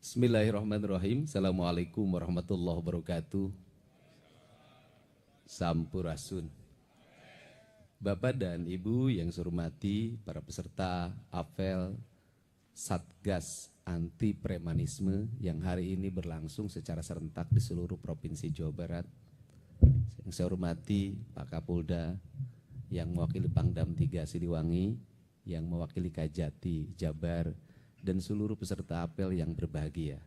Bismillahirrahmanirrahim. Assalamualaikum warahmatullahi wabarakatuh. Sampurasun. Bapak dan Ibu yang saya hormati, para peserta apel Satgas Anti Premanisme yang hari ini berlangsung secara serentak di seluruh Provinsi Jawa Barat. Yang saya hormati Pak Kapolda yang mewakili Pangdam 3 Siliwangi, yang mewakili Kajati Jabar, dan seluruh peserta apel yang berbahagia.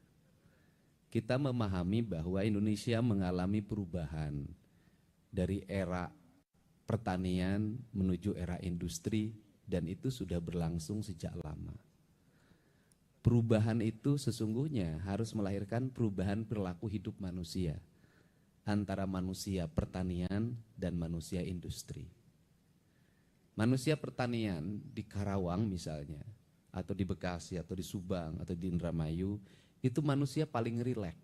Kita memahami bahwa Indonesia mengalami perubahan dari era pertanian menuju era industri, dan itu sudah berlangsung sejak lama. Perubahan itu sesungguhnya harus melahirkan perubahan perilaku hidup manusia antara manusia pertanian dan manusia industri. Manusia pertanian di Karawang misalnya, atau di Bekasi, atau di Subang, atau di Indramayu, itu manusia paling rileks.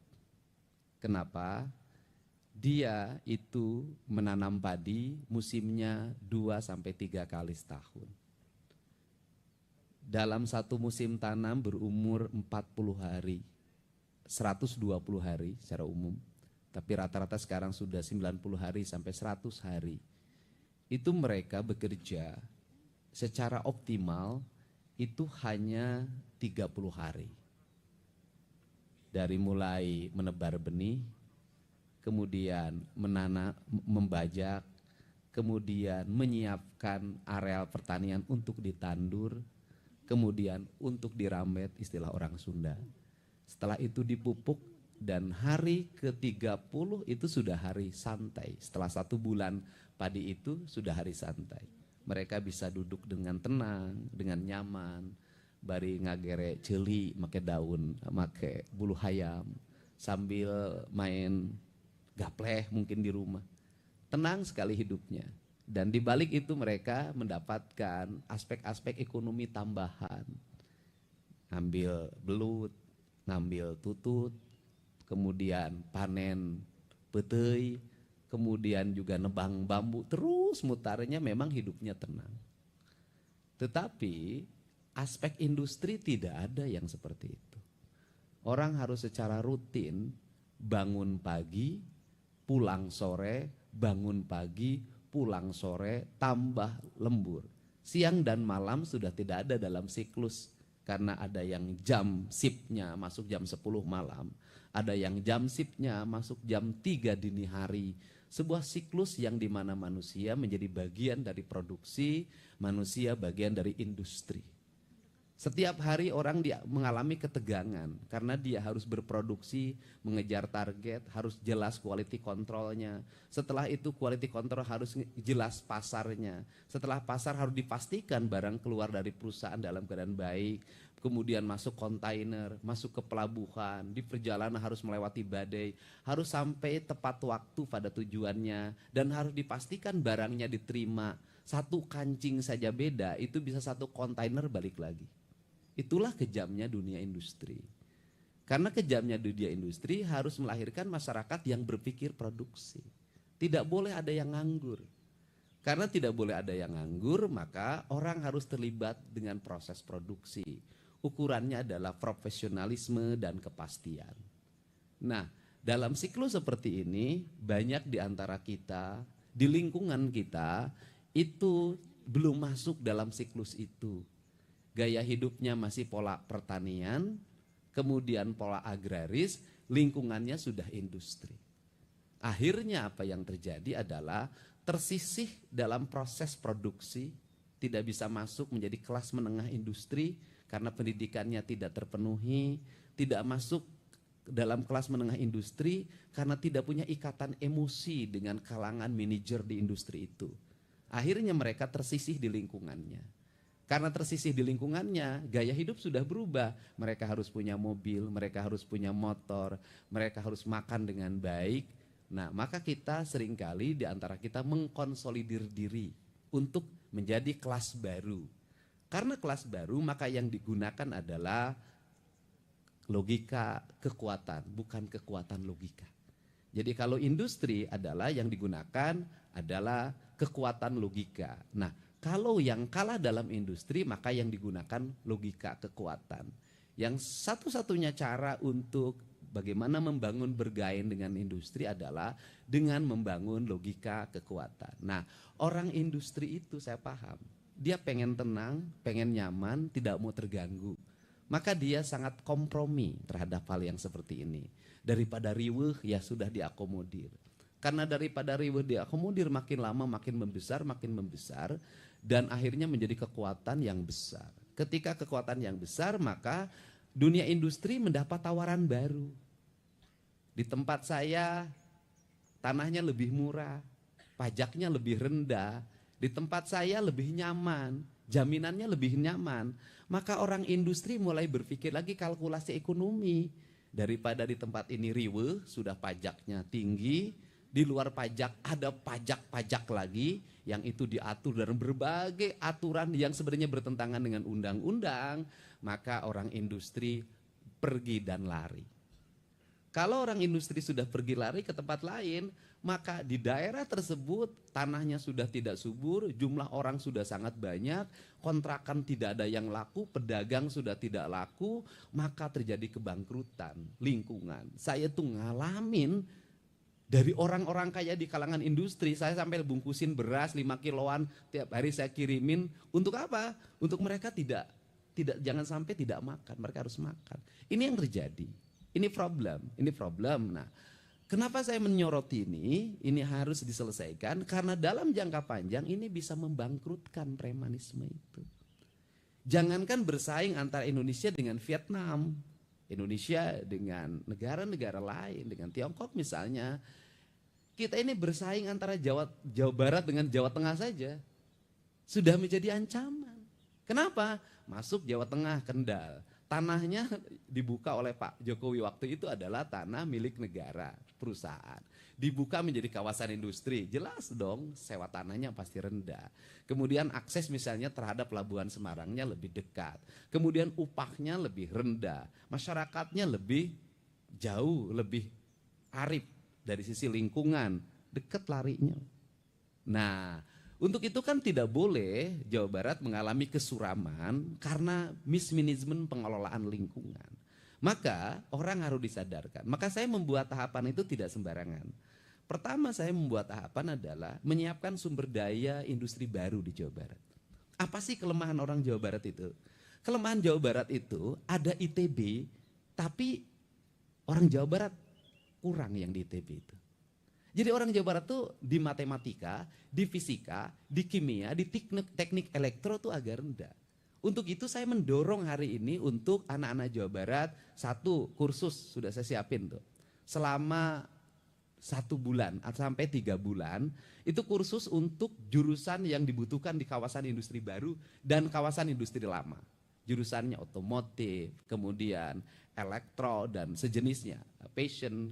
Kenapa? Dia itu menanam padi musimnya 2-3 kali setahun. Dalam satu musim tanam berumur 40 hari, 120 hari secara umum, tapi rata-rata sekarang sudah 90 hari sampai 100 hari. Itu mereka bekerja secara optimal itu hanya 30 hari. Dari mulai menebar benih, kemudian menanam, membajak, kemudian menyiapkan areal pertanian untuk ditandur, kemudian untuk diramet, istilah orang Sunda. Setelah itu dipupuk, dan hari ke-30 itu sudah hari santai. Setelah 1 bulan padi itu sudah hari santai. Mereka bisa duduk dengan tenang, dengan nyaman, bari ngagere celi, make daun, make bulu hayam, sambil main gapleh mungkin di rumah. Tenang sekali hidupnya. Dan di balik itu mereka mendapatkan aspek-aspek ekonomi tambahan. Ngambil belut, ngambil tutut, kemudian panen petei, kemudian juga nebang bambu, terus mutarnya, memang hidupnya tenang. Tetapi aspek industri tidak ada yang seperti itu. Orang harus secara rutin bangun pagi, pulang sore, bangun pagi, pulang sore, tambah lembur. Siang dan malam sudah tidak ada dalam siklus, karena ada yang jam shiftnya masuk jam 10 malam, ada yang jam shiftnya masuk jam 3 dini hari. Sebuah siklus yang dimana manusia menjadi bagian dari produksi, manusia bagian dari industri. Setiap hari orang dia mengalami ketegangan karena dia harus berproduksi, mengejar target, harus jelas quality controlnya. Setelah itu quality control harus jelas pasarnya. Setelah pasar harus dipastikan barang keluar dari perusahaan dalam keadaan baik. Kemudian masuk kontainer, masuk ke pelabuhan, di perjalanan harus melewati badai, harus sampai tepat waktu pada tujuannya, dan harus dipastikan barangnya diterima. Satu kancing saja beda, itu bisa 1 kontainer balik lagi. Itulah kejamnya dunia industri. Karena kejamnya dunia industri harus melahirkan masyarakat yang berpikir produksi. Tidak boleh ada yang nganggur. Karena tidak boleh ada yang nganggur, maka orang harus terlibat dengan proses produksi. Ukurannya adalah profesionalisme dan kepastian. Nah, dalam siklus seperti ini, banyak di antara kita, di lingkungan kita, itu belum masuk dalam siklus itu. Gaya hidupnya masih pola pertanian, kemudian pola agraris, lingkungannya sudah industri. Akhirnya apa yang terjadi adalah tersisih dalam proses produksi, tidak bisa masuk menjadi kelas menengah industri, karena pendidikannya tidak terpenuhi, tidak masuk dalam kelas menengah industri karena tidak punya ikatan emosi dengan kalangan manajer di industri itu. Akhirnya mereka tersisih di lingkungannya. Karena tersisih di lingkungannya, gaya hidup sudah berubah. Mereka harus punya mobil, mereka harus punya motor, mereka harus makan dengan baik. Nah, maka kita seringkali di antara kita mengkonsolidir diri untuk menjadi kelas baru. Karena kelas baru, maka yang digunakan adalah logika kekuatan, bukan kekuatan logika. Jadi kalau industri adalah yang digunakan adalah kekuatan logika. Nah, kalau yang kalah dalam industri, maka yang digunakan logika kekuatan. Yang satu-satunya cara untuk bagaimana membangun bergain dengan industri adalah dengan membangun logika kekuatan. Nah, orang industri itu saya paham, dia pengen tenang, pengen nyaman, tidak mau terganggu. Maka dia sangat kompromi terhadap hal yang seperti ini. Daripada riweuh ya sudah diakomodir. Karena daripada riweuh diakomodir makin lama makin membesar dan akhirnya menjadi kekuatan yang besar. Ketika kekuatan yang besar maka dunia industri mendapat tawaran baru. Di tempat saya tanahnya lebih murah, pajaknya lebih rendah, di tempat saya lebih nyaman, jaminannya lebih nyaman. Maka orang industri mulai berpikir lagi kalkulasi ekonomi. Daripada di tempat ini riweuh, sudah pajaknya tinggi, di luar pajak ada pajak-pajak lagi yang itu diatur dalam berbagai aturan yang sebenarnya bertentangan dengan undang-undang, maka orang industri pergi dan lari. Kalau orang industri sudah pergi lari ke tempat lain, maka di daerah tersebut tanahnya sudah tidak subur, jumlah orang sudah sangat banyak, kontrakan tidak ada yang laku, pedagang sudah tidak laku, maka terjadi kebangkrutan lingkungan. Saya tuh ngalamin dari orang-orang kaya di kalangan industri, saya sampai bungkusin beras 5 kiloan tiap hari saya kirimin. Untuk apa? Untuk mereka tidak jangan sampai tidak makan, mereka harus makan. Ini yang terjadi. Ini problem. Nah, kenapa saya menyoroti ini harus diselesaikan karena dalam jangka panjang ini bisa membangkrutkan premanisme itu. Jangankan bersaing antara Indonesia dengan Vietnam, Indonesia dengan negara-negara lain, dengan Tiongkok misalnya, kita ini bersaing antara Jawa Barat dengan Jawa Tengah saja, sudah menjadi ancaman. Kenapa? Masuk Jawa Tengah, Kendal. Tanahnya dibuka oleh Pak Jokowi waktu itu adalah tanah milik negara, perusahaan. Dibuka menjadi kawasan industri, jelas dong sewa tanahnya pasti rendah. Kemudian akses misalnya terhadap Pelabuhan Semarangnya lebih dekat. Kemudian upahnya lebih rendah, masyarakatnya lebih jauh, lebih arif dari sisi lingkungan, dekat larinya. Nah, untuk itu kan tidak boleh Jawa Barat mengalami kesuraman karena mismanagement pengelolaan lingkungan. Maka orang harus disadarkan. Maka saya membuat tahapan itu tidak sembarangan. Pertama saya membuat tahapan adalah menyiapkan sumber daya industri baru di Jawa Barat. Apa sih kelemahan orang Jawa Barat itu? Kelemahan Jawa Barat itu ada ITB, tapi orang Jawa Barat kurang yang di ITB itu. Jadi orang Jawa Barat tuh di matematika, di fisika, di kimia, di teknik elektro tuh agak rendah. Untuk itu saya mendorong hari ini untuk anak-anak Jawa Barat, satu kursus sudah saya siapin tuh. Selama 1 bulan sampai 3 bulan, itu kursus untuk jurusan yang dibutuhkan di kawasan industri baru dan kawasan industri lama. Jurusannya otomotif, kemudian elektro dan sejenisnya, fashion.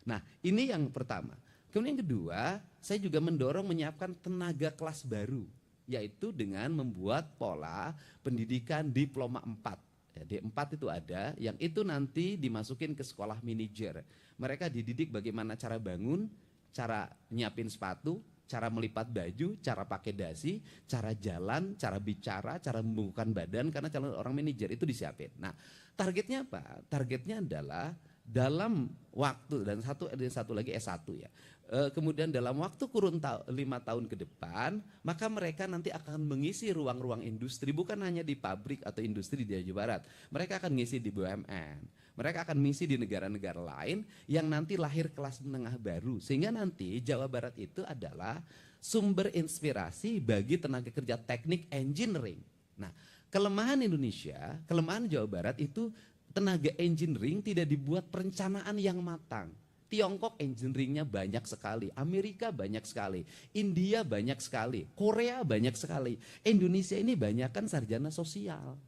Nah, ini yang pertama. Kemudian yang kedua, saya juga mendorong menyiapkan tenaga kelas baru, yaitu dengan membuat pola pendidikan diploma 4. Ya, D4 itu ada, yang itu nanti dimasukin ke sekolah manajer. Mereka dididik bagaimana cara bangun, cara nyiapin sepatu, cara melipat baju, cara pakai dasi, cara jalan, cara bicara, cara membungkukkan badan, karena calon orang manajer itu disiapin. Nah, targetnya apa? Targetnya adalah dalam waktu, dan satu lagi S1 ya. Kemudian dalam waktu kurun 5 tahun ke depan, maka mereka nanti akan mengisi ruang-ruang industri, bukan hanya di pabrik atau industri di Jawa Barat. Mereka akan ngisi di BUMN, mereka akan ngisi di negara-negara lain yang nanti lahir kelas menengah baru. Sehingga nanti Jawa Barat itu adalah sumber inspirasi bagi tenaga kerja teknik engineering. Nah, kelemahan Indonesia, kelemahan Jawa Barat itu tenaga engineering tidak dibuat perencanaan yang matang. Tiongkok engineeringnya banyak sekali, Amerika banyak sekali, India banyak sekali, Korea banyak sekali. Indonesia ini banyak kan sarjana sosial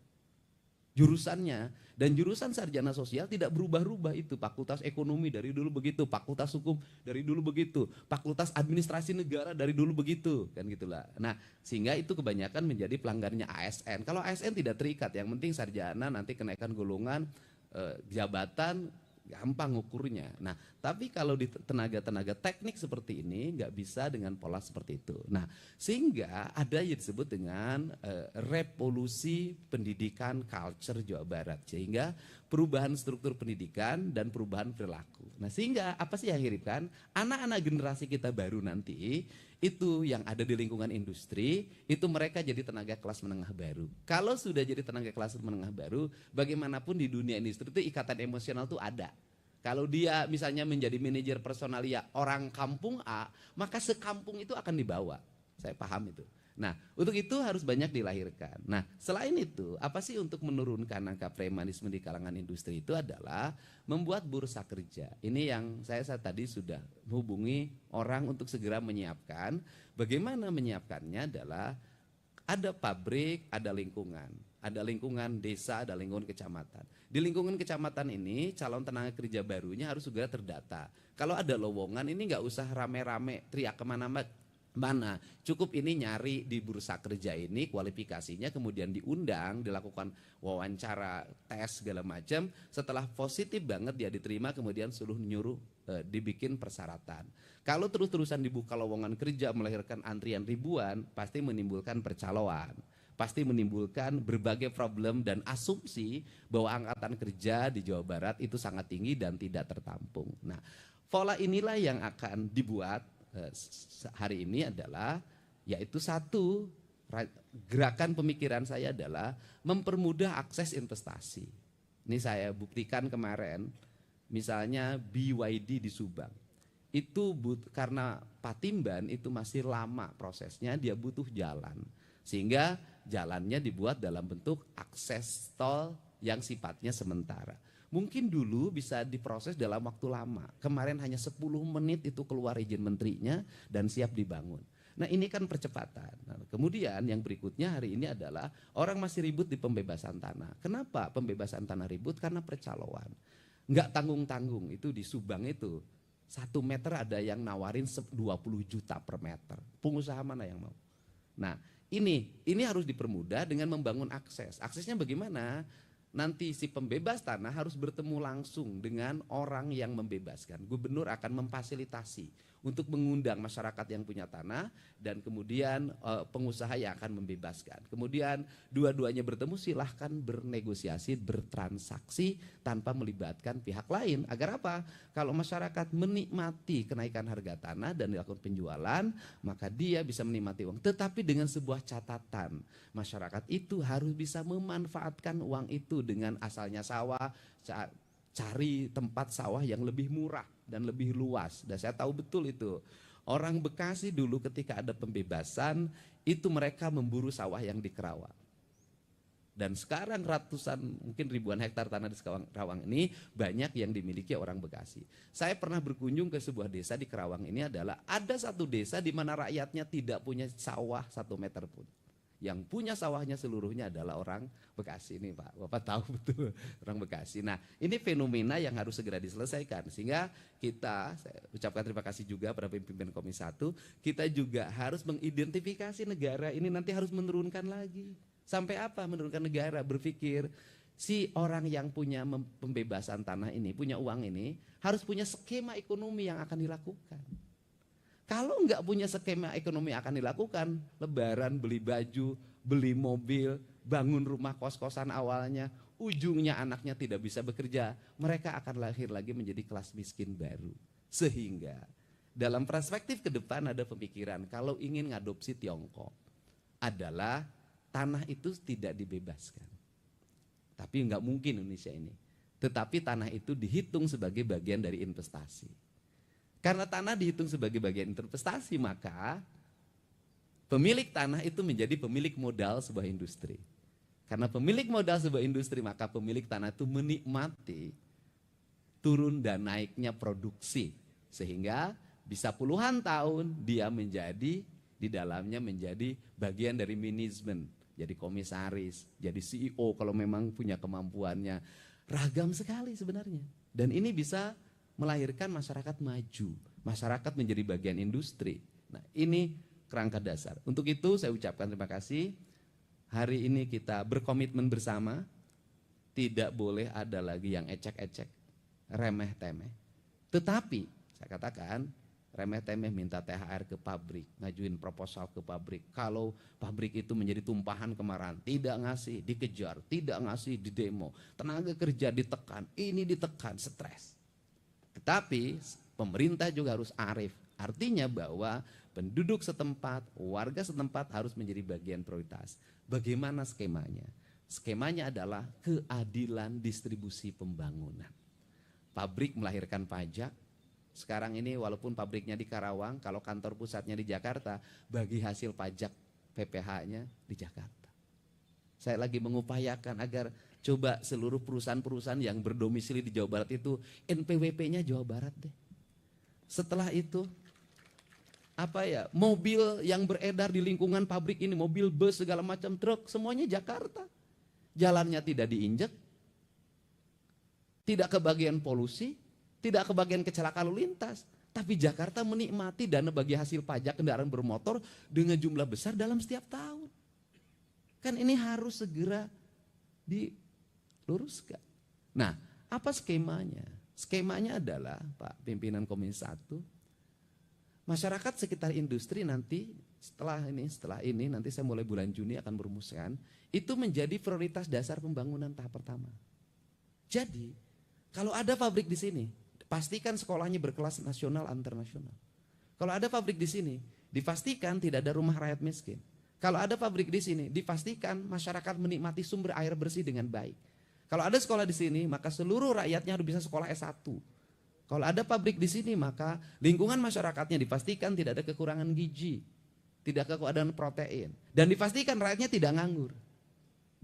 jurusannya, dan jurusan sarjana sosial tidak berubah-ubah itu. Fakultas ekonomi dari dulu begitu, fakultas hukum dari dulu begitu, fakultas administrasi negara dari dulu begitu, kan gitulah. Nah, sehingga itu kebanyakan menjadi pelanggannya ASN. Kalau ASN tidak terikat, yang penting sarjana nanti kenaikan golongan jabatan gampang ukurnya. Nah, tapi kalau di tenaga-tenaga teknik seperti ini nggak bisa dengan pola seperti itu. Nah, sehingga ada yang disebut dengan revolusi pendidikan culture Jawa Barat, sehingga perubahan struktur pendidikan dan perubahan perilaku. Nah, sehingga apa sih yang hiripkan? Anak-anak generasi kita baru nanti itu yang ada di lingkungan industri, itu mereka jadi tenaga kelas menengah baru. Kalau sudah jadi tenaga kelas menengah baru, bagaimanapun di dunia industri itu ikatan emosional itu ada. Kalau dia misalnya menjadi manajer personalia orang kampung A, maka sekampung itu akan dibawa. Saya paham itu. Nah, untuk itu harus banyak dilahirkan. Nah, selain itu, apa sih untuk menurunkan angka premanisme di kalangan industri itu adalah membuat bursa kerja. Ini yang saya tadi sudah menghubungi orang untuk segera menyiapkan. Bagaimana menyiapkannya adalah ada pabrik, ada lingkungan desa, ada lingkungan kecamatan. Di lingkungan kecamatan ini calon tenaga kerja barunya harus segera terdata. Kalau ada lowongan ini nggak usah rame-rame teriak kemana-mana, cukup ini nyari di bursa kerja ini kualifikasinya, kemudian diundang, dilakukan wawancara, tes segala macam. Setelah positif banget dia diterima, kemudian suruh nyuruh dibikin persyaratan. Kalau terus-terusan dibuka lowongan kerja melahirkan antrian ribuan, pasti menimbulkan percaloan, pasti menimbulkan berbagai problem dan asumsi bahwa angkatan kerja di Jawa Barat itu sangat tinggi dan tidak tertampung. Nah, pola inilah yang akan dibuat hari ini adalah, yaitu satu, gerakan pemikiran saya adalah mempermudah akses investasi. Ini saya buktikan kemarin, misalnya BYD di Subang. Itu karena Patimban itu masih lama prosesnya, dia butuh jalan. Sehingga jalannya dibuat dalam bentuk akses tol yang sifatnya sementara. Mungkin dulu bisa diproses dalam waktu lama. Kemarin hanya 10 menit itu keluar izin menterinya dan siap dibangun. Nah, ini kan percepatan. Nah, kemudian yang berikutnya hari ini adalah orang masih ribut di pembebasan tanah. Kenapa pembebasan tanah ribut? Karena percaloan. Nggak tanggung-tanggung itu di Subang itu. 1 meter ada yang nawarin 20 juta per meter. Pengusaha mana yang mau? Nah, ini harus dipermudah dengan membangun akses. Aksesnya bagaimana? Nanti si pembebas tanah harus bertemu langsung dengan orang yang membebaskan. Gubernur akan memfasilitasi untuk mengundang masyarakat yang punya tanah dan kemudian pengusaha yang akan membebaskan. Kemudian dua-duanya bertemu, silahkan bernegosiasi, bertransaksi tanpa melibatkan pihak lain. Agar apa? Kalau masyarakat menikmati kenaikan harga tanah dan dilakukan penjualan, maka dia bisa menikmati uang. Tetapi dengan sebuah catatan, masyarakat itu harus bisa memanfaatkan uang itu dengan asalnya sawah, cari tempat sawah yang lebih murah dan lebih luas. Dan saya tahu betul itu. Orang Bekasi dulu ketika ada pembebasan, itu mereka memburu sawah yang di Kerawang. Dan sekarang ratusan, mungkin ribuan hektar tanah di Kerawang ini banyak yang dimiliki orang Bekasi. Saya pernah berkunjung ke sebuah desa di Kerawang ini adalah ada satu desa di mana rakyatnya tidak punya sawah 1 meter pun. Yang punya sawahnya seluruhnya adalah orang Bekasi ini, Pak. Bapak tahu betul orang Bekasi. Nah, ini fenomena yang harus segera diselesaikan. Sehingga kita, saya ucapkan terima kasih juga pada pimpinan Komisi 1, kita juga harus mengidentifikasi negara ini nanti harus menurunkan lagi. Sampai apa menurunkan negara? Berpikir si orang yang punya pembebasan tanah ini, punya uang ini, harus punya skema ekonomi yang akan dilakukan. Kalau nggak punya skema ekonomi akan dilakukan, lebaran beli baju, beli mobil, bangun rumah kos-kosan awalnya, ujungnya anaknya tidak bisa bekerja, mereka akan lahir lagi menjadi kelas miskin baru. Sehingga dalam perspektif ke depan ada pemikiran kalau ingin ngadopsi Tiongkok adalah tanah itu tidak dibebaskan. Tapi nggak mungkin Indonesia ini. Tetapi tanah itu dihitung sebagai bagian dari investasi. Karena tanah dihitung sebagai bagian investasi, maka pemilik tanah itu menjadi pemilik modal sebuah industri. Karena pemilik modal sebuah industri, maka pemilik tanah itu menikmati turun dan naiknya produksi. Sehingga bisa puluhan tahun dia menjadi, di dalamnya menjadi bagian dari manajemen. Jadi komisaris, jadi CEO kalau memang punya kemampuannya. Ragam sekali sebenarnya. Dan ini bisa melahirkan masyarakat maju, masyarakat menjadi bagian industri. Nah, ini kerangka dasar. Untuk itu saya ucapkan terima kasih. Hari ini kita berkomitmen bersama, tidak boleh ada lagi yang ecek-ecek. remeh-temeh. Tetapi saya katakan remeh-temeh minta THR ke pabrik, ngajuin proposal ke pabrik. Kalau pabrik itu menjadi tumpahan kemarahan, tidak ngasih, dikejar, tidak ngasih, didemo. Tenaga kerja ditekan, ini ditekan, stres. Tetapi pemerintah juga harus arif. Artinya bahwa penduduk setempat, warga setempat harus menjadi bagian prioritas. Bagaimana skemanya? Skemanya adalah keadilan distribusi pembangunan. Pabrik melahirkan pajak. Sekarang ini walaupun pabriknya di Karawang, kalau kantor pusatnya di Jakarta, bagi hasil pajak PPh-nya di Jakarta. Saya lagi mengupayakan agar coba seluruh perusahaan-perusahaan yang berdomisili di Jawa Barat itu NPWP-nya Jawa Barat deh. Setelah itu mobil yang beredar di lingkungan pabrik ini, mobil bus segala macam truk, semuanya Jakarta. Jalannya tidak diinjek, tidak kebagian polusi, tidak kebagian kecelakaan lalu lintas. Tapi Jakarta menikmati dana bagi hasil pajak kendaraan bermotor dengan jumlah besar dalam setiap tahun. Kan ini harus segera diluruskan. Nah, apa skemanya? Skemanya adalah Pak Pimpinan Komisi 1, masyarakat sekitar industri nanti setelah ini nanti saya mulai bulan Juni akan merumuskan, itu menjadi prioritas dasar pembangunan tahap pertama. Jadi, kalau ada pabrik di sini, pastikan sekolahnya berkelas nasional internasional. Kalau ada pabrik di sini, dipastikan tidak ada rumah rakyat miskin. Kalau ada pabrik di sini, dipastikan masyarakat menikmati sumber air bersih dengan baik. Kalau ada sekolah di sini, maka seluruh rakyatnya harus bisa sekolah S1. Kalau ada pabrik di sini, maka lingkungan masyarakatnya dipastikan tidak ada kekurangan gizi, tidak kekurangan protein, dan dipastikan rakyatnya tidak nganggur.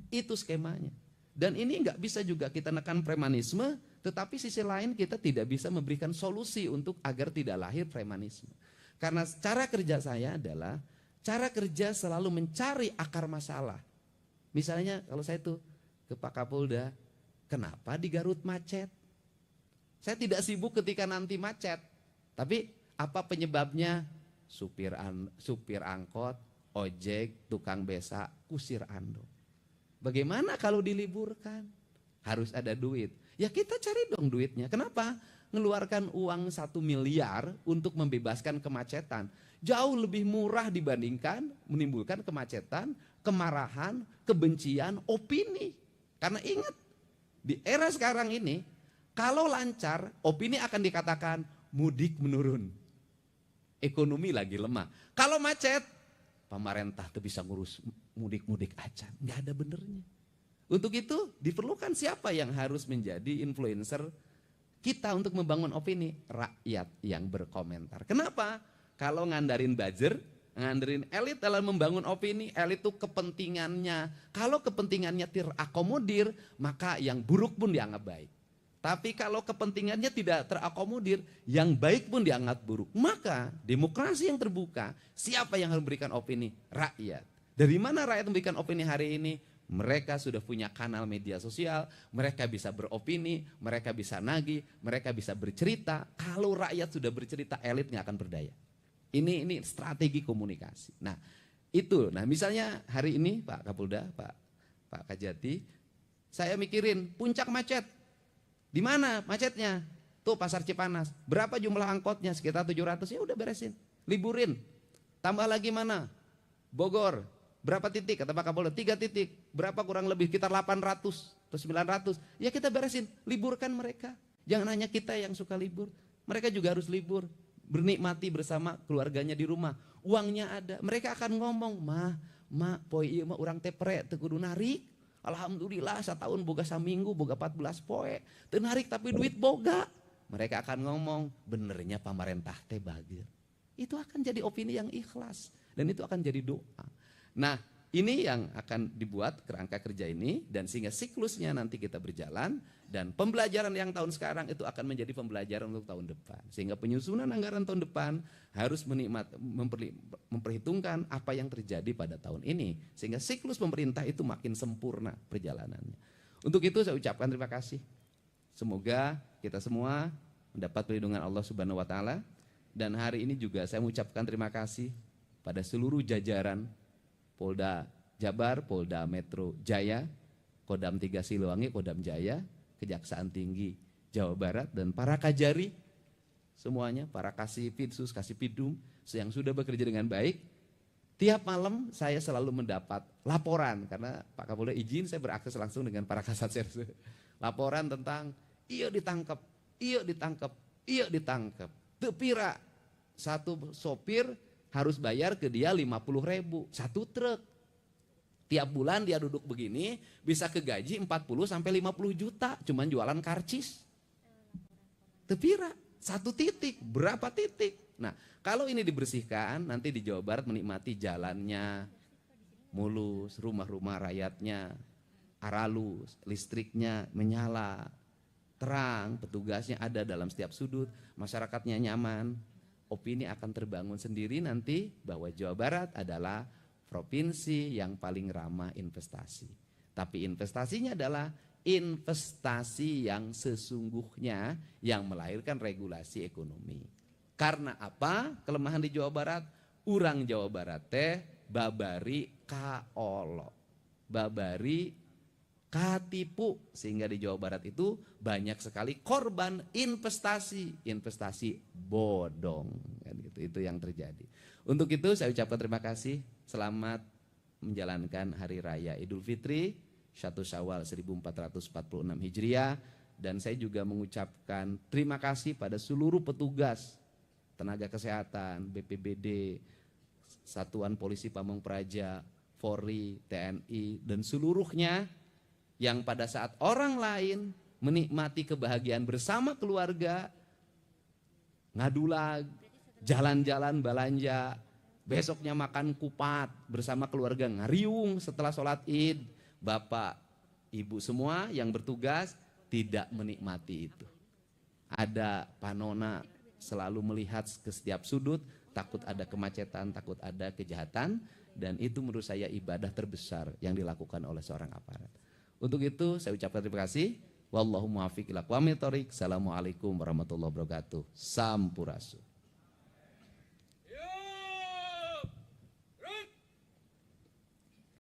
Itu skemanya. Dan ini nggak bisa juga kita nekan premanisme, tetapi sisi lain kita tidak bisa memberikan solusi untuk agar tidak lahir premanisme. Karena cara kerja saya adalah cara kerja selalu mencari akar masalah. Misalnya kalau saya tuh ke Pak Kapolda, kenapa di Garut macet? Saya tidak sibuk ketika nanti macet, tapi apa penyebabnya? Supir angkot, ojek, tukang beca, kusir ando. Bagaimana kalau diliburkan? Harus ada duit. Ya kita cari dong duitnya. Kenapa? Ngeluarkan uang 1 miliar untuk membebaskan kemacetan. Jauh lebih murah dibandingkan menimbulkan kemacetan, kemarahan, kebencian, opini. Karena ingat, di era sekarang ini, kalau lancar, opini akan dikatakan mudik menurun. Ekonomi lagi lemah. Kalau macet, pemerintah tuh bisa ngurus mudik-mudik aja. Nggak ada benernya. Untuk itu diperlukan siapa yang harus menjadi influencer kita untuk membangun opini? Rakyat yang berkomentar. Kenapa? Kalau ngandarin buzzer, ngandarin elit dalam membangun opini, elit itu kepentingannya. Kalau kepentingannya terakomodir, maka yang buruk pun dianggap baik. Tapi kalau kepentingannya tidak terakomodir, yang baik pun dianggap buruk. Maka demokrasi yang terbuka, siapa yang harus memberikan opini? Rakyat. Dari mana rakyat memberikan opini hari ini? Mereka sudah punya kanal media sosial, mereka bisa beropini, mereka bisa nagih, mereka bisa bercerita. Kalau rakyat sudah bercerita, elit nggak akan berdaya. Ini strategi komunikasi. Nah itu, misalnya hari ini Pak Kapolda, Pak Kajati, saya mikirin puncak macet. Di mana macetnya? Tuh Pasar Cipanas. Berapa jumlah angkotnya? Sekitar 700, ya udah beresin. Liburin. Tambah lagi mana? Bogor. Berapa titik? Kata Pak Kapolda, 3 titik. Berapa kurang lebih? Sekitar 800 atau 900. Ya kita beresin. Liburkan mereka. Jangan hanya kita yang suka libur. Mereka juga harus libur. Bernikmati bersama keluarganya di rumah. Uangnya ada. Mereka akan ngomong, poi ieu mah urang teh pre teu kudu narik. Alhamdulillah setahun boga saminggu, boga 14 poe. Teu narik tapi duit boga. Mereka akan ngomong, benernya pemerintah teh bageur. Itu akan jadi opini yang ikhlas. Dan itu akan jadi doa. Nah ini yang akan dibuat kerangka kerja ini. Dan sehingga siklusnya nanti kita berjalan. Dan pembelajaran yang tahun sekarang itu akan menjadi pembelajaran untuk tahun depan. Sehingga penyusunan anggaran tahun depan harus memperhitungkan apa yang terjadi pada tahun ini. Sehingga siklus pemerintah itu makin sempurna perjalanannya. Untuk itu saya ucapkan terima kasih. Semoga kita semua mendapat perlindungan Allah Subhanahu wa Ta'ala. Dan hari ini juga saya mengucapkan terima kasih pada seluruh jajaran Polda Jabar, Polda Metro Jaya, Kodam 3 Siliwangi, Kodam Jaya, Kejaksaan Tinggi Jawa Barat dan para kajari semuanya, para kasih Pitsus, kasih Pidum yang sudah bekerja dengan baik. Tiap malam saya selalu mendapat laporan karena Pak Kapolda izin saya berakses langsung dengan para kasat serse. Laporan tentang iya ditangkap, iya ditangkap, iya ditangkap. Tepira satu sopir harus bayar ke dia 50.000 satu truk. Tiap bulan dia duduk begini bisa kegaji 40 sampai 50 juta cuman jualan karcis. Tepira satu titik, berapa titik? Nah, kalau ini dibersihkan, nanti di Jawa Barat menikmati jalannya mulus, rumah-rumah rakyatnya aralus, listriknya menyala, terang, petugasnya ada dalam setiap sudut, masyarakatnya nyaman. Opini akan terbangun sendiri nanti bahwa Jawa Barat adalah provinsi yang paling ramah investasi. Tapi investasinya adalah investasi yang sesungguhnya yang melahirkan regulasi ekonomi. Karena apa? Kelemahan di Jawa Barat, urang Jawa Barat teh babari kaolo, babari katipu, sehingga di Jawa Barat itu banyak sekali korban investasi bodong, kan gitu. Itu yang terjadi. Untuk itu saya ucapkan terima kasih, selamat menjalankan Hari Raya Idul Fitri 1 Syawal 1446 Hijriah, dan saya juga mengucapkan terima kasih pada seluruh petugas tenaga kesehatan, BPBD, Satuan Polisi Pamong Praja, Polri, TNI, dan seluruhnya yang pada saat orang lain menikmati kebahagiaan bersama keluarga, ngadulag, jalan-jalan belanja, besoknya makan kupat bersama keluarga ngariung setelah sholat Id, Bapak, Ibu semua yang bertugas tidak menikmati itu. Ada panona selalu melihat ke setiap sudut, takut ada kemacetan, takut ada kejahatan, dan itu menurut saya ibadah terbesar yang dilakukan oleh seorang aparat. Untuk itu saya ucapkan terima kasih. Wallahu muwaffiq ila aqwamit thoriq. Assalamualaikum warahmatullahi wabarakatuh. Sampurasun.